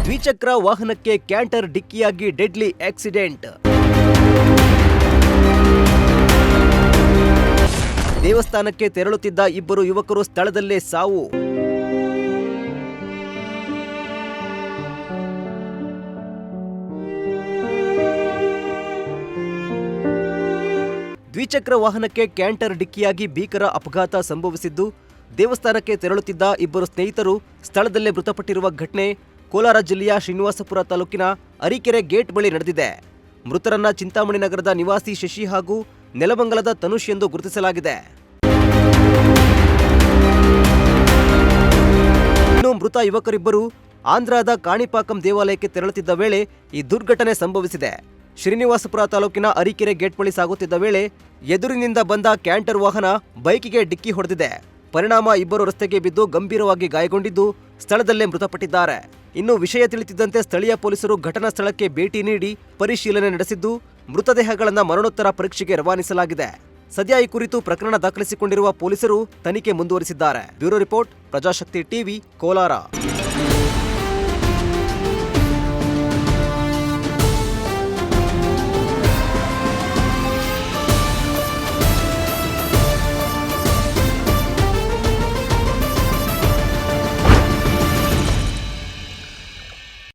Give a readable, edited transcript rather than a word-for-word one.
ದ್ವಿಚಕ್ರ ವಾಹನಕ್ಕೆ canter ಡಿಕ್ಕಿಯಾಗಿ deadly accident. ದೇವಸ್ಥಾನಕ್ಕೆ ತೆರಳುತ್ತಿದ್ದ ಇಬ್ಬರು ಯುವಕರು ಸ್ಥಳದಲ್ಲೇ ಸಾವು. ದ್ವಿಚಕ್ರ ವಾಹನಕ್ಕೆ ಕ್ಯಾಂಟರ್ ಡಿಕ್ಕಿಯಾಗಿ ಭೀಕರ ಅಪಘಾತ ಸಂಭವಿಸಿದ್ದು, ದೇವಸ್ಥಾನಕ್ಕೆ ತೆರಳುತ್ತಿದ್ದ ಇಬ್ಬರು ಸ್ನೇಹಿತರು ಸ್ಥಳದಲ್ಲೇ ಮೃತಪಟ್ಟಿರುವ ಘಟನೆ ಕೋಲಾರ ಜಿಲ್ಲೆಯ ಶ್ರೀನಿವಾಸಪುರ ತಾಲೂಕಿನ ಅರಿಕೆರೆ ಗೇಟ್ ಬಳಿ ನಡೆದಿದೆ. ಮೃತರನ್ನ ಚಿಂತಾಮಣಿ ನಗರದ ನಿವಾಸಿ ಶಶಿ ಹಾಗೂ ನೆಲಮಂಗಲದ ತನುಷ್ ಎಂದು ಗುರುತಿಸಲಾಗಿದೆ. ಇನ್ನು ಮೃತ ಯುವಕರಿಬ್ಬರು ಆಂಧ್ರದ ಕಾಣಿಪಾಕಂ ದೇವಾಲಯಕ್ಕೆ ತೆರಳುತ್ತಿದ್ದ ವೇಳೆ ಈ ದುರ್ಘಟನೆ ಸಂಭವಿಸಿದೆ. ಶ್ರೀನಿವಾಸಪುರ ತಾಲೂಕಿನ ಅರಿಕೆರೆ ಗೇಟ್ ಬಳಿ ಸಾಗುತ್ತಿದ್ದ ವೇಳೆ ಎದುರಿನಿಂದ ಬಂದ ಕ್ಯಾಂಟರ್ ವಾಹನ ಬೈಕಿಗೆ ಡಿಕ್ಕಿ ಹೊಡೆದಿದೆ. ಪರಿಣಾಮ ಇಬ್ಬರು ರಸ್ತೆಗೆ ಬಿದ್ದು ಗಂಭೀರವಾಗಿ ಗಾಯಗೊಂಡಿದ್ದು ಸ್ಥಳದಲ್ಲೇ ಮೃತಪಟ್ಟಿದ್ದಾರೆ. ಇನ್ನು ವಿಷಯ ತಿಳಿದಿದ್ದಂತೆ ಸ್ಥಳೀಯ ಪೊಲೀಸರು ಘಟನಾ ಸ್ಥಳಕ್ಕೆ ಭೇಟಿ ನೀಡಿ ಪರಿಶೀಲನೆ ನಡೆಸಿದ್ದು ಮೃತದೇಹಗಳನ್ನು ಮರಣೋತ್ತರ ಪರೀಕ್ಷೆಗೆ ರವಾನಿಸಲಾಗಿದೆ. ಸದ್ಯ ಈ ಕುರಿತು ಪ್ರಕರಣ ದಾಖಲಿಸಿಕೊಂಡಿರುವ ಪೊಲೀಸರು ತನಿಖೆ ಮುಂದುವರಿಸಿದ್ದಾರೆ. Bureau report, Prajashakti TV, Kolar.